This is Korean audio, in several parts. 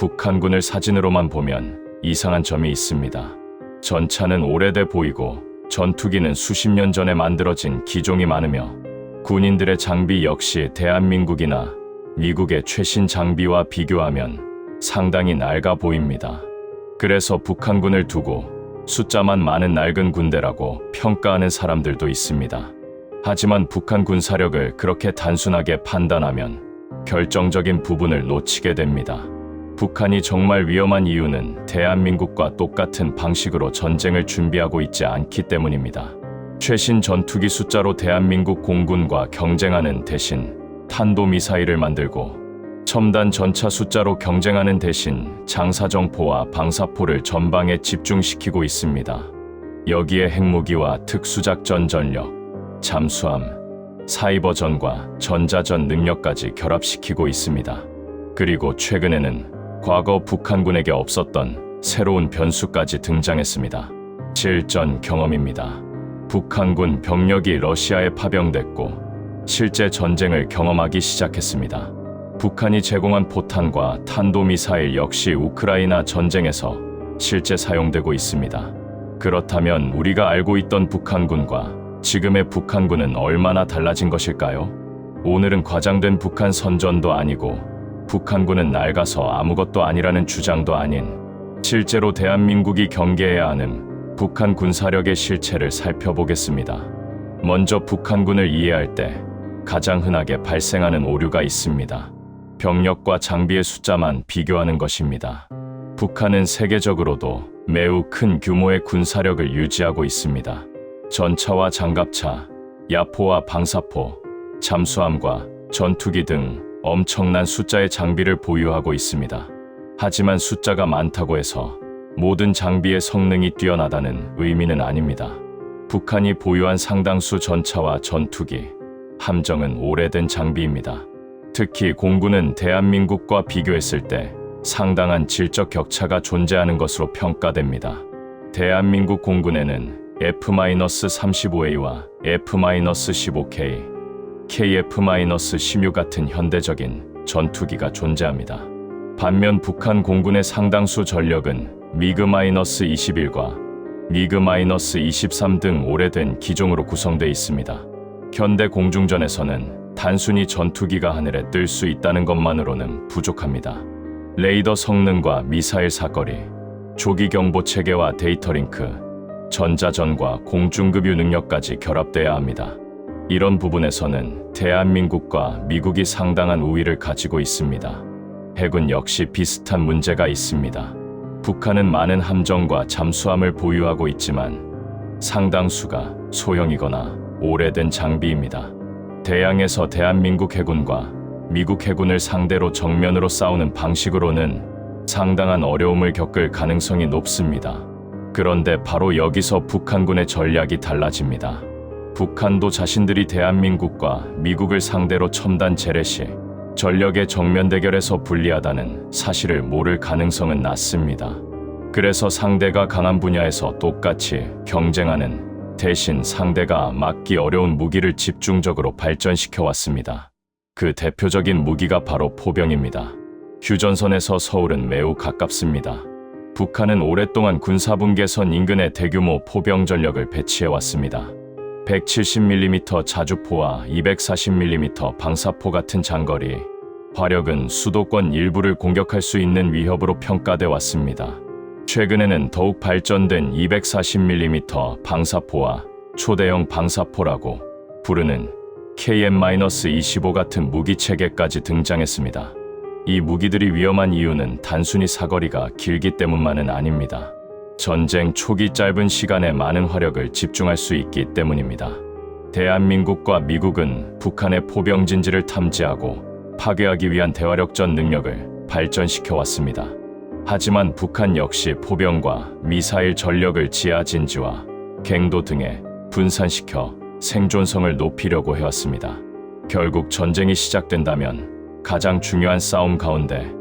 북한군을 사진으로만 보면 이상한 점이 있습니다. 전차는 오래돼 보이고 전투기는 수십 년 전에 만들어진 기종이 많으며 군인들의 장비 역시 대한민국이나 미국의 최신 장비와 비교하면 상당히 낡아 보입니다. 그래서 북한군을 두고 숫자만 많은 낡은 군대라고 평가하는 사람들도 있습니다. 하지만 북한 군사력을 그렇게 단순하게 판단하면 결정적인 부분을 놓치게 됩니다. 북한이 정말 위험한 이유는 대한민국과 똑같은 방식으로 전쟁을 준비하고 있지 않기 때문입니다. 최신 전투기 숫자로 대한민국 공군과 경쟁하는 대신 탄도미사일을 만들고 첨단 전차 숫자로 경쟁하는 대신 장사정포와 방사포를 전방에 집중시키고 있습니다. 여기에 핵무기와 특수작전 전력, 잠수함, 사이버전과 전자전 능력까지 결합시키고 있습니다. 그리고 최근에는 과거 북한군에게 없었던 새로운 변수까지 등장했습니다. 실전 경험입니다. 북한군 병력이 러시아에 파병됐고 실제 전쟁을 경험하기 시작했습니다. 북한이 제공한 포탄과 탄도미사일 역시 우크라이나 전쟁에서 실제 사용되고 있습니다. 그렇다면 우리가 알고 있던 북한군과 지금의 북한군은 얼마나 달라진 것일까요? 오늘은 과장된 북한 선전도 아니고 북한군은 낡아서 아무것도 아니라는 주장도 아닌 실제로 대한민국이 경계해야 하는 북한 군사력의 실체를 살펴보겠습니다. 먼저 북한군을 이해할 때 가장 흔하게 발생하는 오류가 있습니다. 병력과 장비의 숫자만 비교하는 것입니다. 북한은 세계적으로도 매우 큰 규모의 군사력을 유지하고 있습니다. 전차와 장갑차, 야포와 방사포, 잠수함과 전투기 등 엄청난 숫자의 장비를 보유하고 있습니다. 하지만 숫자가 많다고 해서 모든 장비의 성능이 뛰어나다는 의미는 아닙니다. 북한이 보유한 상당수 전차와 전투기, 함정은 오래된 장비입니다. 특히 공군은 대한민국과 비교했을 때 상당한 질적 격차가 존재하는 것으로 평가됩니다. 대한민국 공군에는 F-35A와 F-15K, KF-16 같은 현대적인 전투기가 존재합니다. 반면 북한 공군의 상당수 전력은 미그-21과 미그-23 등 오래된 기종으로 구성되어 있습니다. 현대 공중전에서는 단순히 전투기가 하늘에 뜰 수 있다는 것만으로는 부족합니다. 레이더 성능과 미사일 사거리, 조기 경보 체계와 데이터 링크, 전자전과 공중급유 능력까지 결합돼야 합니다. 이런 부분에서는 대한민국과 미국이 상당한 우위를 가지고 있습니다. 해군 역시 비슷한 문제가 있습니다. 북한은 많은 함정과 잠수함을 보유하고 있지만 상당수가 소형이거나 오래된 장비입니다. 대양에서 대한민국 해군과 미국 해군을 상대로 정면으로 싸우는 방식으로는 상당한 어려움을 겪을 가능성이 높습니다. 그런데 바로 여기서 북한군의 전략이 달라집니다. 북한도 자신들이 대한민국과 미국을 상대로 첨단 재래시, 전력의 정면 대결에서 불리하다는 사실을 모를 가능성은 낮습니다. 그래서 상대가 강한 분야에서 똑같이 경쟁하는 대신 상대가 막기 어려운 무기를 집중적으로 발전시켜 왔습니다. 그 대표적인 무기가 바로 포병입니다. 휴전선에서 서울은 매우 가깝습니다. 북한은 오랫동안 군사분계선 인근에 대규모 포병 전력을 배치해 왔습니다. 170mm 자주포와 240mm 방사포 같은 장거리, 화력은 수도권 일부를 공격할 수 있는 위협으로 평가돼 왔습니다. 최근에는 더욱 발전된 240mm 방사포와 초대형 방사포라고 부르는 KM-25 같은 무기 체계까지 등장했습니다. 이 무기들이 위험한 이유는 단순히 사거리가 길기 때문만은 아닙니다. 전쟁 초기 짧은 시간에 많은 화력을 집중할 수 있기 때문입니다. 대한민국과 미국은 북한의 포병 진지를 탐지하고 파괴하기 위한 대화력전 능력을 발전시켜 왔습니다. 하지만 북한 역시 포병과 미사일 전력을 지하 진지와 갱도 등에 분산시켜 생존성을 높이려고 해왔습니다. 결국 전쟁이 시작된다면 가장 중요한 싸움 가운데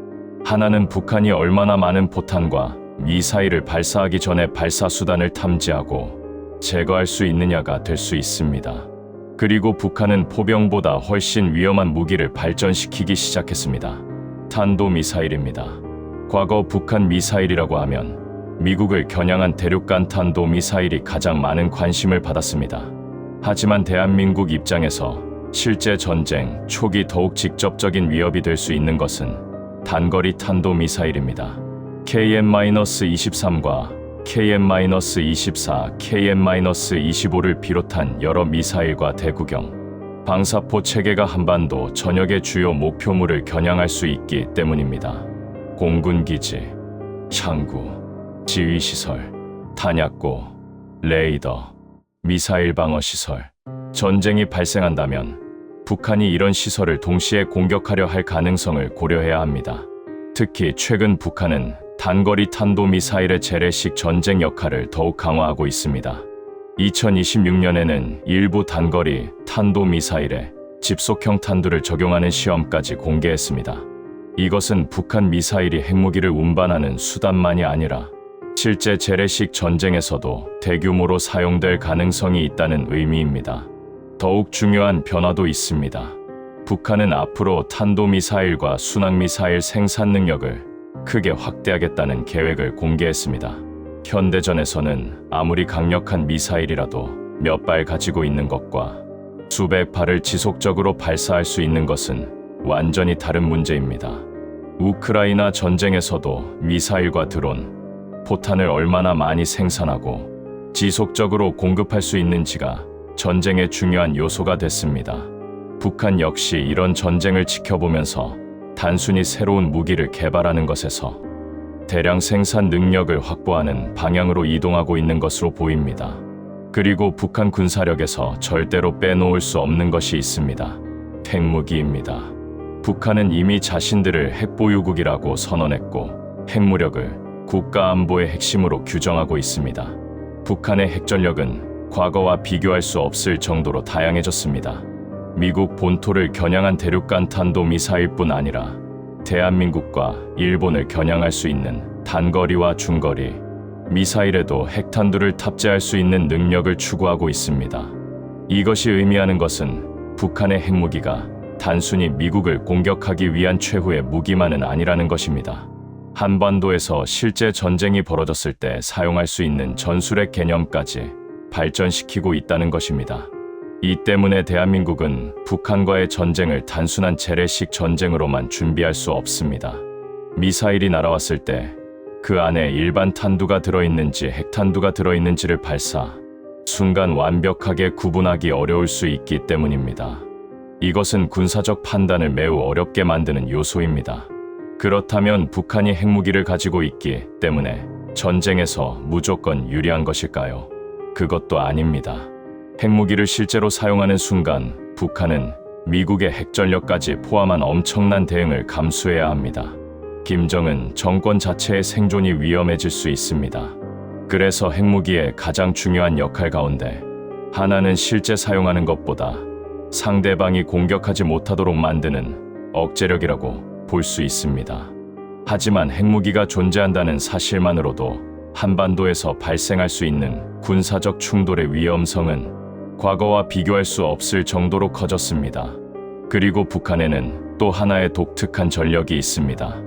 하나는 북한이 얼마나 많은 포탄과 미사일을 발사하기 전에 발사 수단을 탐지하고 제거할 수 있느냐가 될 수 있습니다. 그리고 북한은 포병보다 훨씬 위험한 무기를 발전시키기 시작했습니다. 탄도미사일입니다. 과거 북한 미사일이라고 하면 미국을 겨냥한 대륙간 탄도 미사일이 가장 많은 관심을 받았습니다. 하지만 대한민국 입장에서 실제 전쟁 초기 더욱 직접적인 위협이 될 수 있는 것은 단거리 탄도 미사일입니다. KM-23과 KM-24, KM-25를 비롯한 여러 미사일과 대구경, 방사포 체계가 한반도 전역의 주요 목표물을 겨냥할 수 있기 때문입니다. 공군기지, 창구, 지휘시설, 탄약고, 레이더, 미사일 방어시설, 전쟁이 발생한다면 북한이 이런 시설을 동시에 공격하려 할 가능성을 고려해야 합니다. 특히 최근 북한은 단거리 탄도미사일의 재래식 전쟁 역할을 더욱 강화하고 있습니다. 2026년에는 일부 단거리 탄도미사일에 집속형 탄두를 적용하는 시험까지 공개했습니다. 이것은 북한 미사일이 핵무기를 운반하는 수단만이 아니라 실제 재래식 전쟁에서도 대규모로 사용될 가능성이 있다는 의미입니다. 더욱 중요한 변화도 있습니다. 북한은 앞으로 탄도미사일과 순항미사일 생산 능력을 크게 확대하겠다는 계획을 공개했습니다. 현대전에서는 아무리 강력한 미사일이라도 몇 발 가지고 있는 것과 수백 발을 지속적으로 발사할 수 있는 것은 완전히 다른 문제입니다. 우크라이나 전쟁에서도 미사일과 드론, 포탄을 얼마나 많이 생산하고 지속적으로 공급할 수 있는지가 전쟁의 중요한 요소가 됐습니다. 북한 역시 이런 전쟁을 지켜보면서 단순히 새로운 무기를 개발하는 것에서 대량 생산 능력을 확보하는 방향으로 이동하고 있는 것으로 보입니다. 그리고 북한 군사력에서 절대로 빼놓을 수 없는 것이 있습니다. 핵무기입니다. 북한은 이미 자신들을 핵보유국이라고 선언했고 핵무력을 국가 안보의 핵심으로 규정하고 있습니다. 북한의 핵전력은 과거와 비교할 수 없을 정도로 다양해졌습니다. 미국 본토를 겨냥한 대륙간 탄도미사일뿐 아니라 대한민국과 일본을 겨냥할 수 있는 단거리와 중거리 미사일에도 핵탄두를 탑재할 수 있는 능력을 추구하고 있습니다. 이것이 의미하는 것은 북한의 핵무기가 단순히 미국을 공격하기 위한 최후의 무기만은 아니라는 것입니다. 한반도에서 실제 전쟁이 벌어졌을 때 사용할 수 있는 전술핵 개념까지 발전시키고 있다는 것입니다. 이 때문에 대한민국은 북한과의 전쟁을 단순한 재래식 전쟁으로만 준비할 수 없습니다. 미사일이 날아왔을 때 그 안에 일반 탄두가 들어있는지 핵탄두가 들어있는지를 발사, 순간 완벽하게 구분하기 어려울 수 있기 때문입니다. 이것은 군사적 판단을 매우 어렵게 만드는 요소입니다. 그렇다면 북한이 핵무기를 가지고 있기 때문에 전쟁에서 무조건 유리한 것일까요? 그것도 아닙니다. 핵무기를 실제로 사용하는 순간 북한은 미국의 핵전력까지 포함한 엄청난 대응을 감수해야 합니다. 김정은 정권 자체의 생존이 위험해질 수 있습니다. 그래서 핵무기의 가장 중요한 역할 가운데 하나는 실제 사용하는 것보다 상대방이 공격하지 못하도록 만드는 억제력이라고 볼 수 있습니다. 하지만 핵무기가 존재한다는 사실만으로도 한반도에서 발생할 수 있는 군사적 충돌의 위험성은 과거와 비교할 수 없을 정도로 커졌습니다. 그리고 북한에는 또 하나의 독특한 전력이 있습니다.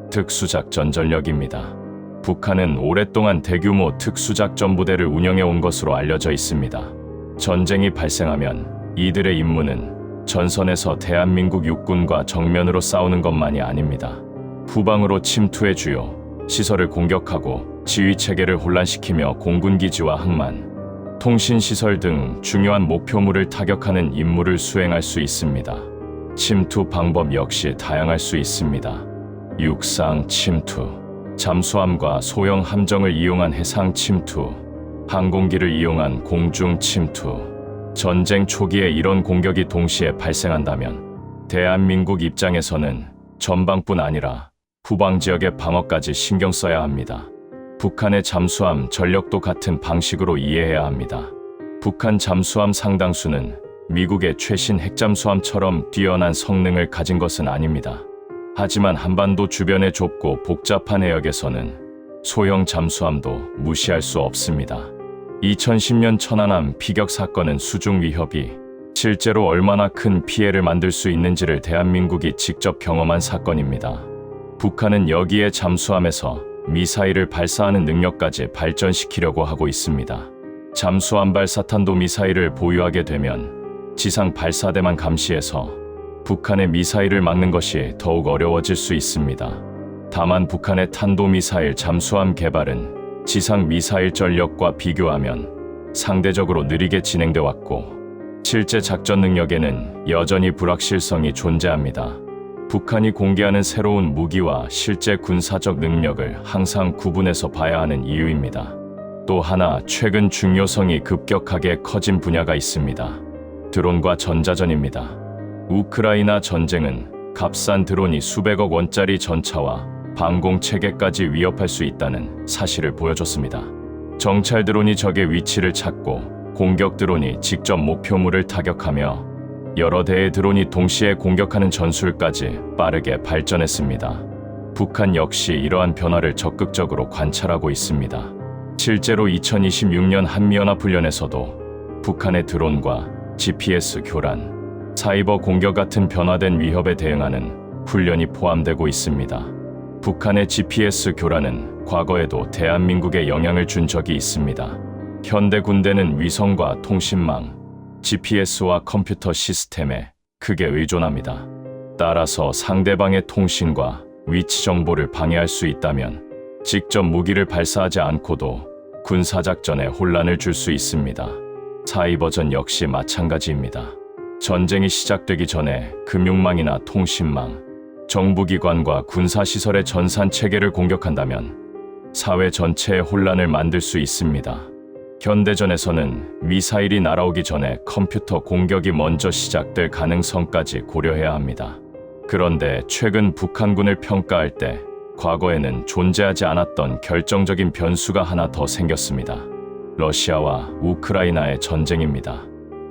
특수작전 전력입니다. 북한은 오랫동안 대규모 특수작전 부대를 운영해 온 것으로 알려져 있습니다. 전쟁이 발생하면 이들의 임무는 전선에서 대한민국 육군과 정면으로 싸우는 것만이 아닙니다. 후방으로 침투해 주요 시설을 공격하고 지휘체계를 혼란시키며 공군기지와 항만, 통신시설 등 중요한 목표물을 타격하는 임무를 수행할 수 있습니다. 침투 방법 역시 다양할 수 있습니다. 육상 침투, 잠수함과 소형 함정을 이용한 해상 침투, 항공기를 이용한 공중 침투. 전쟁 초기에 이런 공격이 동시에 발생한다면 대한민국 입장에서는 전방뿐 아니라 후방 지역의 방어까지 신경 써야 합니다. 북한의 잠수함 전력도 같은 방식으로 이해해야 합니다. 북한 잠수함 상당수는 미국의 최신 핵잠수함처럼 뛰어난 성능을 가진 것은 아닙니다. 하지만 한반도 주변의 좁고 복잡한 해역에서는 소형 잠수함도 무시할 수 없습니다. 2010년 천안함 피격 사건은 수중 위협이 실제로 얼마나 큰 피해를 만들 수 있는지를 대한민국이 직접 경험한 사건입니다. 북한은 여기에 잠수함에서 미사일을 발사하는 능력까지 발전시키려고 하고 있습니다. 잠수함 발사탄도 미사일을 보유하게 되면 지상 발사대만 감시해서 북한의 미사일을 막는 것이 더욱 어려워질 수 있습니다. 다만 북한의 탄도미사일 잠수함 개발은 지상 미사일 전력과 비교하면 상대적으로 느리게 진행돼 왔고 실제 작전 능력에는 여전히 불확실성이 존재합니다. 북한이 공개하는 새로운 무기와 실제 군사적 능력을 항상 구분해서 봐야 하는 이유입니다. 또 하나 최근 중요성이 급격하게 커진 분야가 있습니다. 드론과 전자전입니다. 우크라이나 전쟁은 값싼 드론이 수백억 원짜리 전차와 방공 체계까지 위협할 수 있다는 사실을 보여줬습니다. 정찰 드론이 적의 위치를 찾고 공격 드론이 직접 목표물을 타격하며 여러 대의 드론이 동시에 공격하는 전술까지 빠르게 발전했습니다. 북한 역시 이러한 변화를 적극적으로 관찰하고 있습니다. 실제로 2026년 한미연합훈련에서도 북한의 드론과 GPS 교란, 사이버 공격 같은 변화된 위협에 대응하는 훈련이 포함되고 있습니다. 북한의 GPS 교란은 과거에도 대한민국에 영향을 준 적이 있습니다. 현대 군대는 위성과 통신망, GPS와 컴퓨터 시스템에 크게 의존합니다. 따라서 상대방의 통신과 위치 정보를 방해할 수 있다면 직접 무기를 발사하지 않고도 군사작전에 혼란을 줄 수 있습니다. 사이버전 역시 마찬가지입니다. 전쟁이 시작되기 전에 금융망이나 통신망, 정부기관과 군사시설의 전산체계를 공격한다면 사회 전체에 혼란을 만들 수 있습니다. 현대전에서는 미사일이 날아오기 전에 컴퓨터 공격이 먼저 시작될 가능성까지 고려해야 합니다. 그런데 최근 북한군을 평가할 때 과거에는 존재하지 않았던 결정적인 변수가 하나 더 생겼습니다. 러시아와 우크라이나의 전쟁입니다.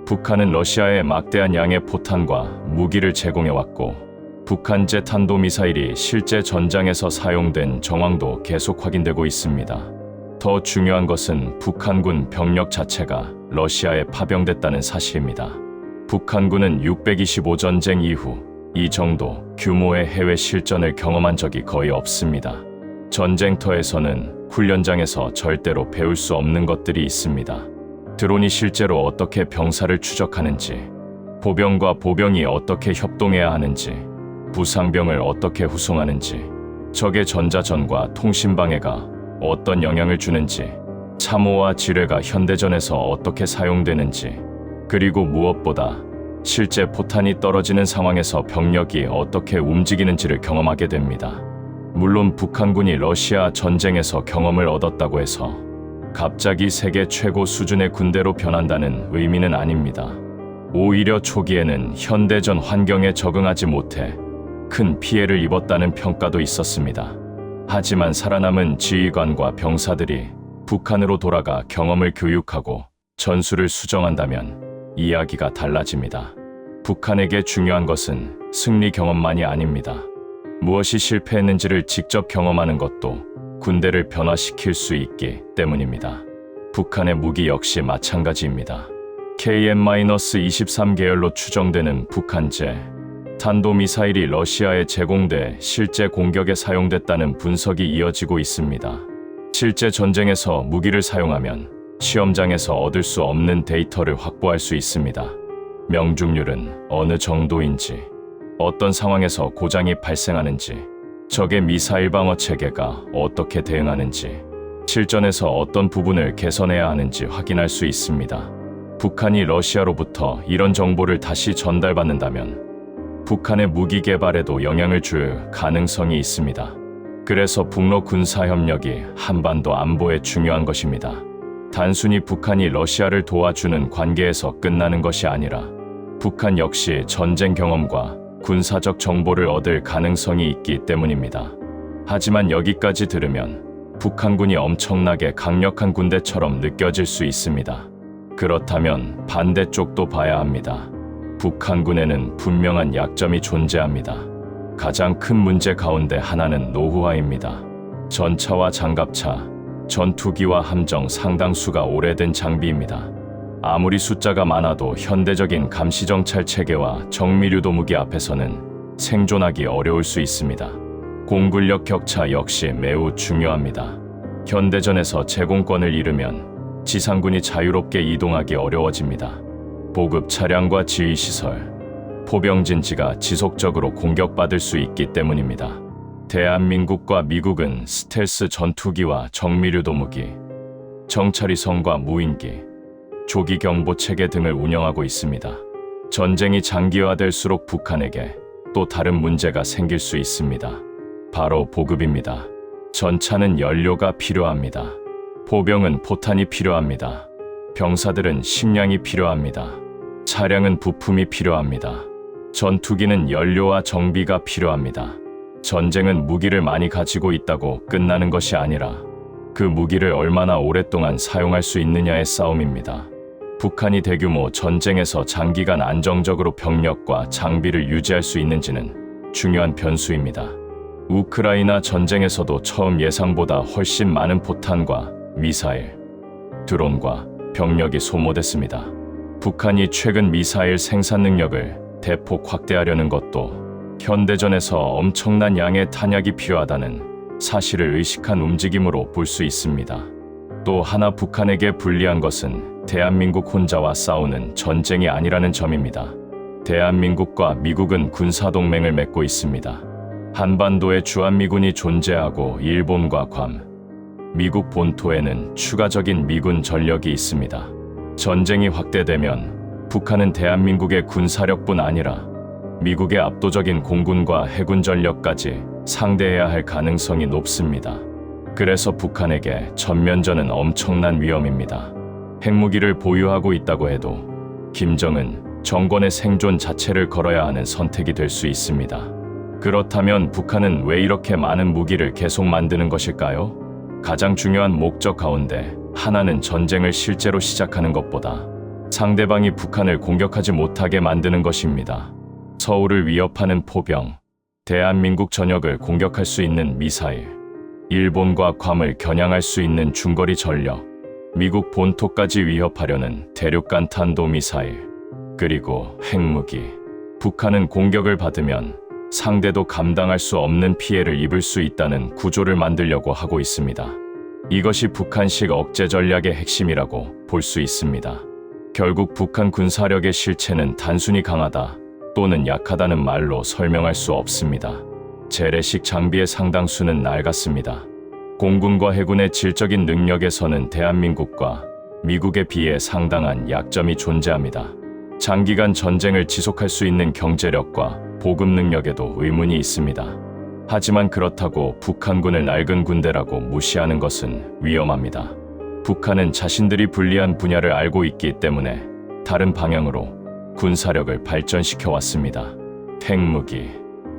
북한은 러시아에 막대한 양의 포탄과 무기를 제공해왔고 북한제 탄도미사일이 실제 전장에서 사용된 정황도 계속 확인되고 있습니다. 더 중요한 것은 북한군 병력 자체가 러시아에 파병됐다는 사실입니다. 북한군은 625 전쟁 이후 이 정도 규모의 해외 실전을 경험한 적이 거의 없습니다. 전쟁터에서는 훈련장에서 절대로 배울 수 없는 것들이 있습니다. 드론이 실제로 어떻게 병사를 추적하는지, 보병과 보병이 어떻게 협동해야 하는지, 부상병을 어떻게 후송하는지, 적의 전자전과 통신방해가 어떤 영향을 주는지, 참호와 지뢰가 현대전에서 어떻게 사용되는지, 그리고 무엇보다 실제 포탄이 떨어지는 상황에서 병력이 어떻게 움직이는지를 경험하게 됩니다. 물론 북한군이 러시아 전쟁에서 경험을 얻었다고 해서 갑자기 세계 최고 수준의 군대로 변한다는 의미는 아닙니다. 오히려 초기에는 현대전 환경에 적응하지 못해 큰 피해를 입었다는 평가도 있었습니다. 하지만 살아남은 지휘관과 병사들이 북한으로 돌아가 경험을 교육하고 전술을 수정한다면 이야기가 달라집니다. 북한에게 중요한 것은 승리 경험만이 아닙니다. 무엇이 실패했는지를 직접 경험하는 것도 군대를 변화시킬 수 있기 때문입니다. 북한의 무기 역시 마찬가지입니다. KN-23 계열로 추정되는 북한제 탄도미사일이 러시아에 제공돼 실제 공격에 사용됐다는 분석이 이어지고 있습니다. 실제 전쟁에서 무기를 사용하면 시험장에서 얻을 수 없는 데이터를 확보할 수 있습니다. 명중률은 어느 정도인지, 어떤 상황에서 고장이 발생하는지, 적의 미사일 방어 체계가 어떻게 대응하는지, 실전에서 어떤 부분을 개선해야 하는지 확인할 수 있습니다. 북한이 러시아로부터 이런 정보를 다시 전달받는다면 북한의 무기 개발에도 영향을 줄 가능성이 있습니다. 그래서 북러 군사협력이 한반도 안보에 중요한 것입니다. 단순히 북한이 러시아를 도와주는 관계에서 끝나는 것이 아니라 북한 역시 전쟁 경험과 군사적 정보를 얻을 가능성이 있기 때문입니다. 하지만 여기까지 들으면 북한군이 엄청나게 강력한 군대처럼 느껴질 수 있습니다. 그렇다면 반대쪽도 봐야 합니다. 북한군에는 분명한 약점이 존재합니다. 가장 큰 문제 가운데 하나는 노후화입니다. 전차와 장갑차, 전투기와 함정 상당수가 오래된 장비입니다. 아무리 숫자가 많아도 현대적인 감시정찰 체계와 정밀유도 무기 앞에서는 생존하기 어려울 수 있습니다. 공군력 격차 역시 매우 중요합니다. 현대전에서 제공권을 잃으면 지상군이 자유롭게 이동하기 어려워집니다. 보급 차량과 지휘시설, 포병진지가 지속적으로 공격받을 수 있기 때문입니다. 대한민국과 미국은 스텔스 전투기와 정밀유도 무기, 정찰위성과 무인기, 조기 경보 체계 등을 운영하고 있습니다. 전쟁이 장기화될수록 북한에게 또 다른 문제가 생길 수 있습니다. 바로 보급입니다. 전차는 연료가 필요합니다. 포병은 포탄이 필요합니다. 병사들은 식량이 필요합니다. 차량은 부품이 필요합니다. 전투기는 연료와 정비가 필요합니다. 전쟁은 무기를 많이 가지고 있다고 끝나는 것이 아니라 그 무기를 얼마나 오랫동안 사용할 수 있느냐의 싸움입니다. 북한이 대규모 전쟁에서 장기간 안정적으로 병력과 장비를 유지할 수 있는지는 중요한 변수입니다. 우크라이나 전쟁에서도 처음 예상보다 훨씬 많은 포탄과 미사일, 드론과 병력이 소모됐습니다. 북한이 최근 미사일 생산 능력을 대폭 확대하려는 것도 현대전에서 엄청난 양의 탄약이 필요하다는 사실을 의식한 움직임으로 볼 수 있습니다. 또 하나 북한에게 불리한 것은 대한민국 혼자와 싸우는 전쟁이 아니라는 점입니다. 대한민국과 미국은 군사동맹을 맺고 있습니다. 한반도에 주한미군이 존재하고 일본과 괌, 미국 본토에는 추가적인 미군 전력이 있습니다. 전쟁이 확대되면 북한은 대한민국의 군사력뿐 아니라 미국의 압도적인 공군과 해군 전력까지 상대해야 할 가능성이 높습니다. 그래서 북한에게 전면전은 엄청난 위험입니다. 핵무기를 보유하고 있다고 해도 김정은 정권의 생존 자체를 걸어야 하는 선택이 될 수 있습니다. 그렇다면 북한은 왜 이렇게 많은 무기를 계속 만드는 것일까요? 가장 중요한 목적 가운데 하나는 전쟁을 실제로 시작하는 것보다 상대방이 북한을 공격하지 못하게 만드는 것입니다. 서울을 위협하는 포병, 대한민국 전역을 공격할 수 있는 미사일, 일본과 괌을 겨냥할 수 있는 중거리 전력, 미국 본토까지 위협하려는 대륙간 탄도미사일, 그리고 핵무기. 북한은 공격을 받으면 상대도 감당할 수 없는 피해를 입을 수 있다는 구조를 만들려고 하고 있습니다. 이것이 북한식 억제 전략의 핵심이라고 볼 수 있습니다. 결국 북한 군사력의 실체는 단순히 강하다 또는 약하다는 말로 설명할 수 없습니다. 재래식 장비의 상당수는 낡았습니다. 공군과 해군의 질적인 능력에서는 대한민국과 미국에 비해 상당한 약점이 존재합니다. 장기간 전쟁을 지속할 수 있는 경제력과 보급 능력에도 의문이 있습니다. 하지만 그렇다고 북한군을 낡은 군대라고 무시하는 것은 위험합니다. 북한은 자신들이 불리한 분야를 알고 있기 때문에 다른 방향으로 군사력을 발전시켜 왔습니다. 핵무기,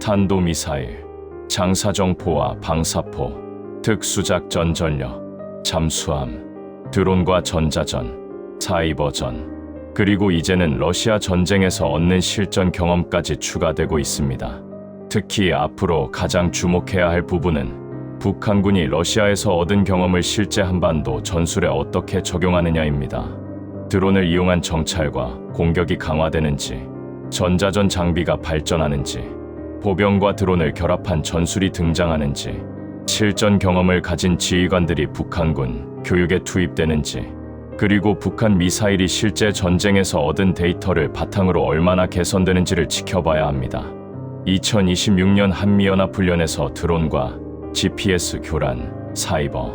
탄도미사일, 장사정포와 방사포, 특수작전 전력, 잠수함, 드론과 전자전, 사이버전, 그리고 이제는 러시아 전쟁에서 얻는 실전 경험까지 추가되고 있습니다. 특히 앞으로 가장 주목해야 할 부분은 북한군이 러시아에서 얻은 경험을 실제 한반도 전술에 어떻게 적용하느냐입니다. 드론을 이용한 정찰과 공격이 강화되는지, 전자전 장비가 발전하는지, 보병과 드론을 결합한 전술이 등장하는지, 실전 경험을 가진 지휘관들이 북한군 교육에 투입되는지, 그리고 북한 미사일이 실제 전쟁에서 얻은 데이터를 바탕으로 얼마나 개선되는지를 지켜봐야 합니다. 2026년 한미연합훈련에서 드론과 GPS 교란, 사이버,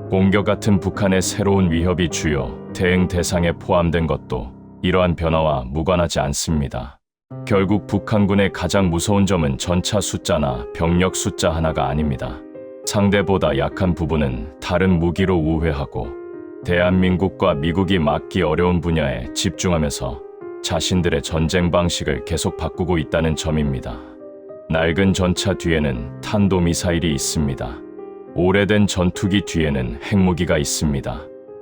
공격 같은 북한의 새로운 위협이 주요 대응 대상에 포함된 것도 이러한 변화와 무관하지 않습니다. 결국 북한군의 가장 무서운 점은 전차 숫자나 병력 숫자 하나가 아닙니다. 상대보다 약한 부분은 다른 무기로 우회하고 대한민국과 미국이 막기 어려운 분야에 집중하면서 자신들의 전쟁 방식을 계속 바꾸고 있다는 점입니다. 낡은 전차 뒤에는 탄도미사일이 있습니다. 오래된 전투기 뒤에는 핵무기가 있습니다.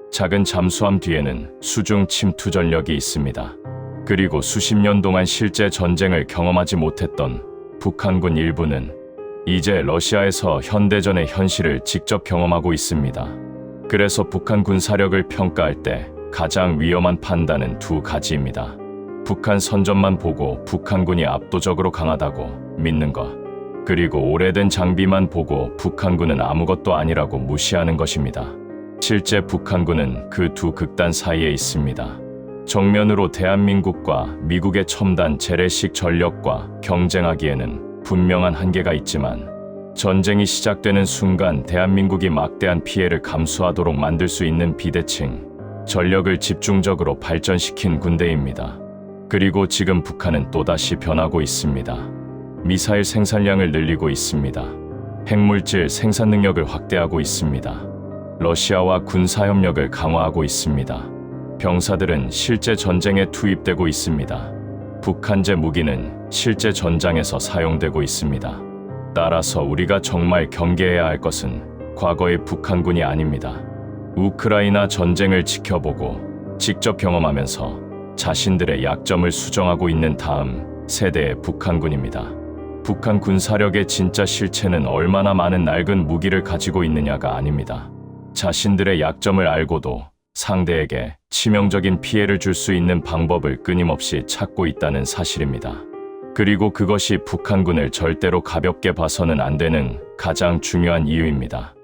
작은 잠수함 뒤에는 수중 침투 전력이 있습니다. 그리고 수십 년 동안 실제 전쟁을 경험하지 못했던 북한군 일부는 이제 러시아에서 현대전의 현실을 직접 경험하고 있습니다. 그래서 북한 군사력을 평가할 때 가장 위험한 판단은 두 가지입니다. 북한 선전만 보고 북한군이 압도적으로 강하다고 믿는 것, 그리고 오래된 장비만 보고 북한군은 아무것도 아니라고 무시하는 것입니다. 실제 북한군은 그 두 극단 사이에 있습니다. 정면으로 대한민국과 미국의 첨단 재래식 전력과 경쟁하기에는 분명한 한계가 있지만 전쟁이 시작되는 순간 대한민국이 막대한 피해를 감수하도록 만들 수 있는 비대칭, 전력을 집중적으로 발전시킨 군대입니다. 그리고 지금 북한은 또다시 변하고 있습니다. 미사일 생산량을 늘리고 있습니다. 핵물질 생산 능력을 확대하고 있습니다. 러시아와 군사협력을 강화하고 있습니다. 병사들은 실제 전쟁에 투입되고 있습니다. 북한제 무기는 실제 전장에서 사용되고 있습니다. 따라서 우리가 정말 경계해야 할 것은 과거의 북한군이 아닙니다. 우크라이나 전쟁을 지켜보고 직접 경험하면서 자신들의 약점을 수정하고 있는 다음 세대의 북한군입니다. 북한 군사력의 진짜 실체는 얼마나 많은 낡은 무기를 가지고 있느냐가 아닙니다. 자신들의 약점을 알고도 상대에게 치명적인 피해를 줄 수 있는 방법을 끊임없이 찾고 있다는 사실입니다. 그리고 그것이 북한군을 절대로 가볍게 봐서는 안 되는 가장 중요한 이유입니다.